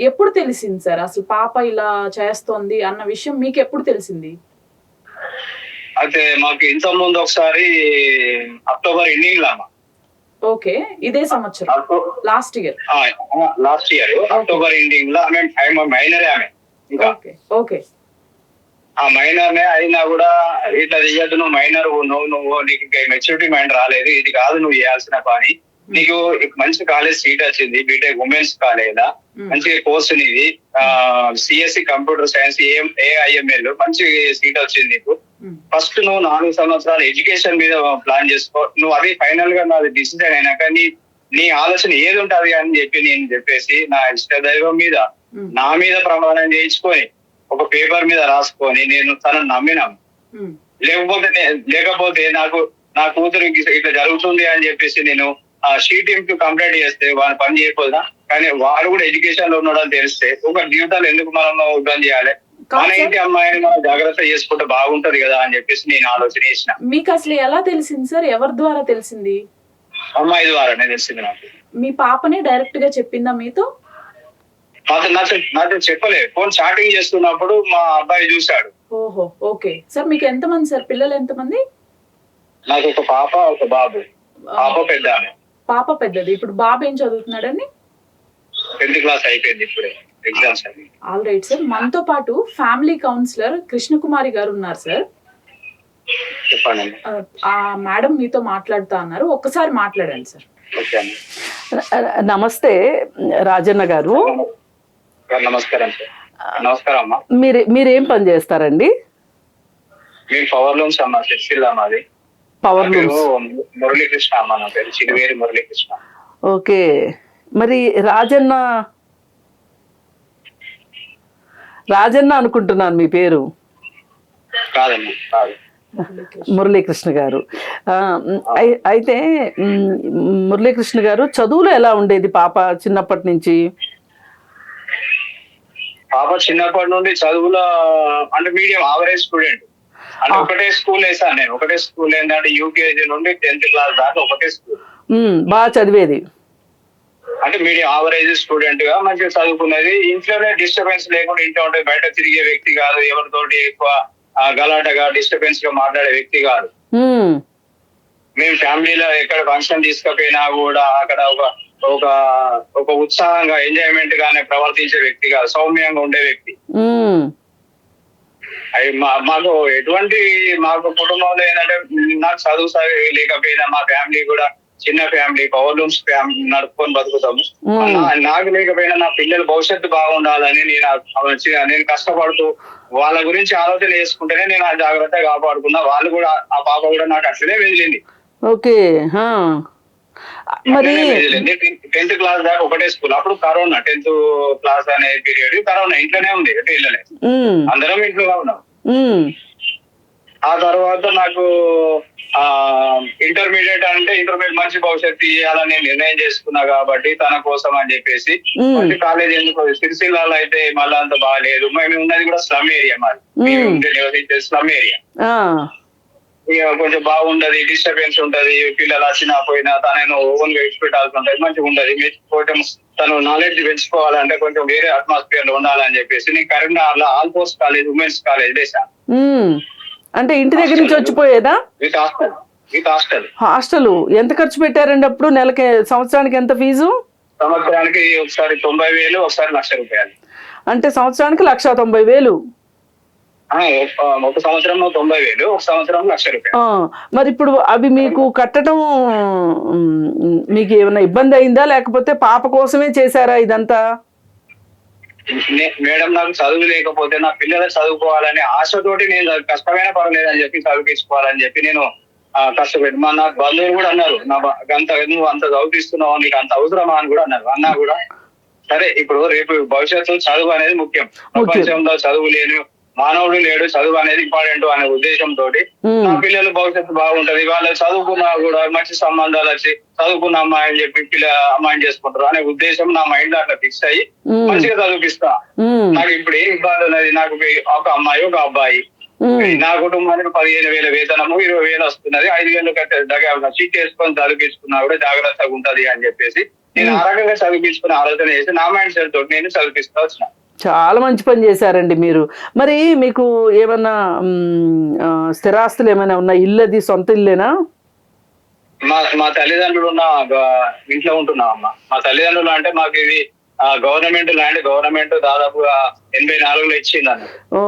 ఎప్పుడు తెలిసింది సార్ అసలు పాప ఇలా చేస్తోంది అన్న విషయం మీకు ఎప్పుడు తెలిసింది? అయితే మాకు ఇంత ముందు ఒకసారి అక్టోబర్ ఎండింగ్ లా ఓకే. ఇదే సంవత్సరం last year. Last year October ending లో ఆమె మైనరే ఆమె. ఇంకా ఓకే. ఓకే. ఆ మైనర్ అయినా కూడా ఇట్లా చెయ్యద్దు, నువ్వు మైనర్, నువ్వు నీకు ఇంకా మెచ్యూరిటీ మైండ్ రాలేదు, ఇది కాదు నువ్వు చేయాల్సిన పని, నీకు మంచి కాలేజ్ సీట్ వచ్చింది, బీటెక్ ఉమెన్స్ కాలేజ్, మంచి కోర్సు నీది, సిఎస్సి కంప్యూటర్ సైన్స్, ఏఐఎంఎల్ మంచి సీట్ వచ్చింది నీకు. ఫస్ట్ నువ్వు 4 సంవత్సరాలు ఎడ్యుకేషన్ మీద ప్లాన్ చేసుకో, నువ్వు అది ఫైనల్ గా నాది డిసిజన్ అయినాక నీ ఆలోచన ఏది ఉంటది అని నేను చెప్పేసి నా ఇష్ట దైవం మీద నా మీద ప్రమాణం చేయించుకొని ఒక పేపర్ మీద రాసుకొని నేను తనను నమ్మినాను. లేకపోతే నా కూతురు ఇట్లా జరుగుతుంది అని చెప్పేసి నేను ఆ షీటింగ్ కి కంప్లైంట్ చేస్తే వాళ్ళు పని చేయకపోదా, కానీ వాడు కూడా ఎడ్యుకేషన్ లో ఉన్నాడని తెలిస్తే ఒక జీవితాలు ఎందుకు మనం ఇబ్బంది చేయాలి, మన ఇంటి అమ్మాయిని మనం జాగ్రత్త చేసుకుంటే బాగుంటది కదా అని చెప్పేసి నేను ఆలోచన చేసిన. మీకు అసలు ఎలా తెలిసింది సార్? ఎవరి ద్వారా తెలిసింది? అమ్మాయి ద్వారానే తెలిసింది నాకు. మీ పాపనే డైరెక్ట్ గా చెప్పిందా మీతో? నాకు చెప్పలేదు, ఫోన్ చాటింగ్ చేస్తున్నప్పుడు మా అబ్బాయి చూశాడు. ఓహో, ఓకే సార్. మీకు ఎంతమంది సార్ పిల్లలు? ఎంతమంది? నాకు ఒక పాప ఒక బాబు. పాప పెద్ద. పాప పెద్దది. ఇప్పుడు బాబు ఏం చదువుతున్నాడండి? 10th క్లాస్ అయిపోయింది ఇప్పుడే, ఎగ్జామ్స్. All right sir. మనతో పాటు ఫ్యామిలీ కౌన్సిలర్ కృష్ణకుమారి గారు ఉన్నారు సార్. చెప్పండి. ఆ మేడం మీతో మాట్లాడుతా అన్నారు, ఒక్కసారి మాట్లాడండి సార్. నమస్తే రాజన్న గారు. నమస్కారం సార్. నమస్కారం అమ్మా. మీరేం పని చేస్తారండి? మేము పవర్ లూమ్స్ అమ్మా, సిరిసిల్ల మాది. Power looms. మురళీకృష్ణ అమ్మా నా పేరు, చిరువేరి మురళీకృష్ణ. ఓకే. మరి రాజన్న అనుకుంటున్నాను మీ పేరు. కాదమ్మా, కాదు. మురళీకృష్ణ గారు. అయితే మురళీకృష్ణ గారు, చదువులో ఎలా ఉండేది పాప చిన్నప్పటి నుంచి? పాప చిన్నప్పటి నుండి చదువులో అంటే మీడియం యావరేజ్ స్టూడెంట్. అంటే ఒకటే స్కూల్ వేసాను నేను. ఒకటే స్కూల్ ఏంటంటే యూకేజీ నుండి 10th క్లాస్ దాకా ఒకటే స్కూల్. బాగా చదివేది. అంటే మీడియం యావరేజ్ స్టూడెంట్ గా మంచిగా చదువుకునేది. ఇంట్లోనే డిస్టర్బెన్స్ లేకుండా ఇంట్లో ఉంటే బయట తిరిగే వ్యక్తి కాదు, ఎవరితోటి ఎక్కువ గలాటగా డిస్టర్బెన్స్ గా మాట్లాడే వ్యక్తి కాదు. మేము ఫ్యామిలీలో ఎక్కడ ఫంక్షన్ తీసుకపోయినా కూడా అక్కడ ఒక ఉత్సాహంగా ఎంజాయ్మెంట్ గానే ప్రవర్తించే వ్యక్తి కాదు, సౌమ్యంగా ఉండే వ్యక్తి. మాకు ఎటువంటి కుటుంబంలో ఏంటంటే నాకు చదువు లేకపోయినా మా ఫ్యామిలీ కూడా చిన్న ఫ్యామిలీ, పవర్ లూమ్స్ ఫ్యామిలీ నడుపుకొని బతుకుతాము. నాకు లేకపోయినా నా పిల్లల భవిష్యత్తు బాగుండాలని నేను కష్టపడుతూ వాళ్ళ గురించి ఆలోచన చేసుకుంటేనే నేను ఆ జాగ్రత్తగా కాపాడుకున్నా. వాళ్ళు కూడా, ఆ పాప కూడా నాకు అట్లనే వెదిలింది. ఓకే. మరి 10th క్లాస్ దాకా ఒకటే స్కూల్. అప్పుడు కరోనా, 10th క్లాస్ అనే పీరియడ్ కరోనా, ఇంట్లోనే ఉంది, ఎటు వెళ్ళలే, అందరం ఇంట్లోనే ఉన్నాం. ఆ తర్వాత నాకు ఇంటర్మీడియట్ మంచి భవిష్యత్తు ఇవ్వాలని నిర్ణయం చేసుకున్నా కాబట్టి తన కోసం అని చెప్పేసి మంచి కాలేజ్ ఎందుకు సిరిసిల్లాలో అయితే మళ్ళీ అంత బాగాలేదు. మేము ఉన్నది కూడా స్లమ్ ఏరియా, మాది స్లమ్ ఏరియా. కొంచెం బాగుంటది, డిస్టర్బెన్స్ ఉంటది, పిల్లలు వచ్చినా పోయినా తనను ఓన్ గా ఇచ్చిపెట్టాల్సి ఉంటది, మంచిగా ఉంటది. కొంచెం తను నాలెడ్జ్ పెంచుకోవాలంటే కొంచెం వేరే అట్మాస్ఫియర్ లో ఉండాలని చెప్పేసి నేను కరీంనగర్ లో ఆల్పోస్ట్ కాలేజ్, ఉమెన్స్ కాలేజ్ వేసాను. అంటే ఇంటి దగ్గర నుంచి వచ్చిపోయేదా? With hostel. హాస్టల్ ఎంత ఖర్చు పెట్టారండి అప్పుడు? నెలకి, సంవత్సరానికి ఎంత ఫీజు? సంవత్సరానికి ఒకసారి 90,000, ఒకసారి ₹1,00,000. అంటే సంవత్సరానికి 1,90,000. ఒక సంవత్సరం 90,000, ఒక సంవత్సరం ₹1,00,000. మరి ఇప్పుడు అవి మీకు కట్టడం మీకు ఏమైనా ఇబ్బంది అయిందా, లేకపోతే పాప కోసమే చేశారా ఇదంతా? మేడం, నాకు చదువు లేకపోతే నా పిల్లలు చదువుకోవాలని ఆశతోటి నేను కష్టమైన పర్వాలేదని చెప్పి చదివించుకోవాలని చెప్పి నేను కష్టపెట్టి నాకు బంధువులు కూడా అన్నారు, నువ్వు అంత చదివిస్తున్నావు, నీకు అంత అవసరమా అని కూడా అన్నారు. అన్నా కూడా సరే, ఇప్పుడు రేపు భవిష్యత్తు చదువు అనేది ముఖ్యం. ప్రపంచంలో చదువు లేని మానవుడు లేడు, చదువు అనేది ఇంపార్టెంట్ అనే ఉద్దేశంతో నా పిల్లలు భవిష్యత్తు బాగుంటది, వాళ్ళు చదువుకున్నా కూడా మంచి సంబంధాలు వచ్చి చదువుకున్న అమ్మాయిని చెప్పి అమ్మాయిని చేసుకుంటారు అనే ఉద్దేశం నా మైండ్ లో అట్లా ఫిక్స్ అయ్యి మంచిగా చదివిపిస్తా. నాకు ఇప్పుడు ఏం ఇబ్బంది ఉన్నది, నాకు ఒక అమ్మాయి ఒక అబ్బాయి, నా కుటుంబానికి 15,000 వేతనము, 20,000 వస్తున్నది, 5,000 చీట్ వేసుకొని చదివించుకున్నా కూడా జాగ్రత్తగా ఉంటది అని చెప్పేసి నేను ఆ రకంగా చదివించుకునే ఆలోచన చేసి నా మైండ్ సెట్ తోటి నేను చదివిస్తూ వచ్చిన. చాలా మంచి పని చేశారండి మీరు. మరి మీకు ఏమన్నా స్థిరాస్తులు ఏమైనా ఉన్నా? ఇల్లు అది సొంత ఇల్లేనా? మా తల్లిదండ్రులు ఉన్న ఇంట్లో ఉంటున్నాం అమ్మ. మా తల్లిదండ్రులు అంటే మాకు ఇది గవర్నమెంట్ ల్యాండ్, గవర్నమెంట్ దాదాపుగా 84లో ఇచ్చిందన్న. ఓ,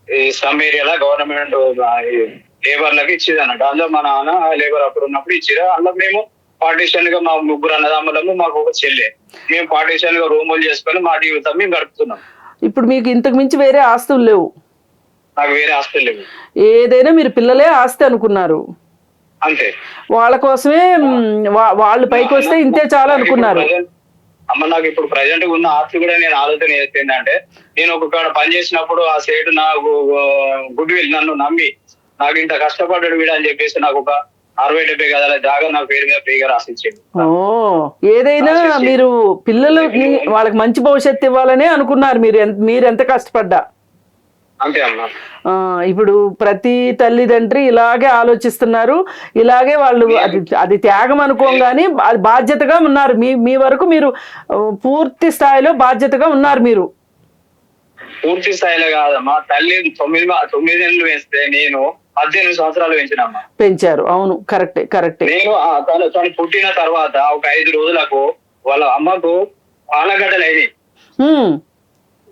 ఈ సమ్ ఏరియాలో గవర్నమెంట్ లేబర్లకు ఇచ్చింది అన్నట్టు. అందులో మా నాన్న లేబర్ అప్పుడు ఉన్నప్పుడు ఇచ్చిరు. అందులో మేము పార్టీషన్ గా మా ముగ్గురు అన్నదమ్ములము, మాకు ఒక చెల్లె, మేము పార్టీషన్ గా రూములు చేసుకొని మా జీవితం మేము గడుపుతున్నాం. ఇప్పుడు మీకు ఇంతకు మించి వేరే ఆస్తులు లేవు? నాకు వేరే ఆస్తులు లేవు. ఏదైనా మీరు పిల్లలే ఆస్తి అనుకున్నారు, అంతే. వాళ్ళ కోసమే వాళ్ళు పైకి వస్తే ఇంతే చాలు అనుకున్నారు. అమ్మ నాకు ఇప్పుడు ప్రజెంట్ ఉన్న ఆస్తి కూడా నేను ఆలోచన చేస్తుందంటే, నేను ఒక కాడ పని చేసినప్పుడు ఆ సేటు నాకు గుడ్ విల్ నన్ను నమ్మి నాకు ఇంత కష్టపడ్డాడు వీడు అని చెప్పేసి నాకు ఒక 60-70 గదాల జాగా నా పేరు మీద ఫ్రీగా రాసిచ్చింది. ఓ, ఏదైనా మీరు పిల్లలు వాళ్ళకి మంచి భవిష్యత్తు ఇవ్వాలనే అనుకున్నారు మీరు ఎంత కష్టపడ్డా. అంతే అమ్మా. ఇప్పుడు ప్రతి తల్లిదండ్రి ఇలాగే ఆలోచిస్తున్నారు, ఇలాగే వాళ్ళు అది త్యాగం అనుకోగానే అది బాధ్యతగా ఉన్నారు. మీ వరకు మీరు పూర్తి స్థాయిలో బాధ్యతగా ఉన్నారు. మీరు పూర్తి స్థాయిలో కాదమ్మా. తల్లి 9 ఏళ్ళు వేస్తే నేను 18 సంవత్సరాలు పెంచినమ్మా. పెంచారు, అవును, కరెక్టే. నేను తను పుట్టిన తర్వాత ఒక 5 రోజులకు వాళ్ళ అమ్మకు పాలగడ్డలైనవి.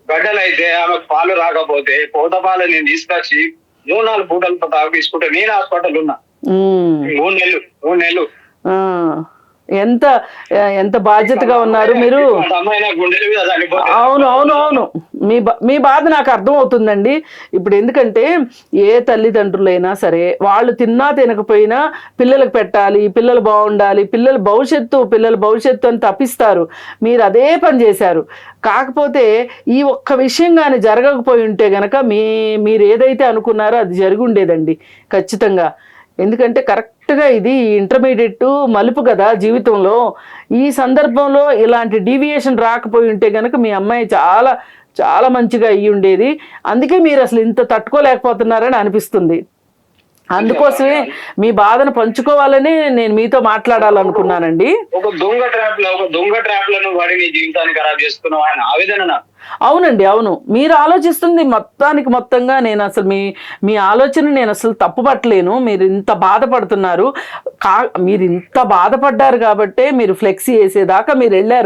గడ్డలైతే ఆమెకు పాలు రాకపోతే పోత పాలు నేను తీసుకొచ్చి 3-4 పూటలు తాగిసుకుంటే నేను హాస్పిటల్ ఉన్నా 3 నెలలు. ఎంత బాధ్యతగా ఉన్నారు మీరు. అవును, మీ బాధ నాకు అర్థం అవుతుందండి. ఇప్పుడు ఎందుకంటే ఏ తల్లిదండ్రులైనా సరే వాళ్ళు తిన్నా తినకపోయినా పిల్లలకు పెట్టాలి, పిల్లలు బాగుండాలి, పిల్లల భవిష్యత్తు అని తప్పిస్తారు. మీరు అదే పని చేశారు. కాకపోతే ఈ ఒక్క విషయం కానీ జరగకపోయి ఉంటే గనక మీరు ఏదైతే అనుకున్నారో అది జరిగి ఉండేదండి ఖచ్చితంగా. ఎందుకంటే కరెక్ట్గా ఇది ఇంటర్మీడియట్ మలుపు కదా జీవితంలో. ఈ సందర్భంలో ఇలాంటి డీవియేషన్ రాకపోయి ఉంటే కనుక మీ అమ్మాయి చాలా చాలా మంచిగా అయ్యి ఉండేది. అందుకే మీరు అసలు ఇంత తట్టుకోలేకపోతున్నారని అనిపిస్తుంది. అందుకోసమే మీ బాధను పంచుకోవాలని నేను మీతో మాట్లాడాలనుకున్నానండి. ఒక దొంగ ట్రాప్ లను వాడి నీ జీవితాన్ని ఖరాబ్ చేసుకున్నావు ఆయన ఆవేదన. అవునండి, అవును. మీరు ఆలోచిస్తుంది మొత్తంగా నేను అసలు మీ ఆలోచన నేను అసలు తప్పుపట్టలేను. మీరు ఇంత బాధపడుతున్నారు. మీరు ఇంత బాధపడ్డారు కాబట్టే మీరు ఫ్లెక్సీ వేసేదాకా మీరు వెళ్ళారు.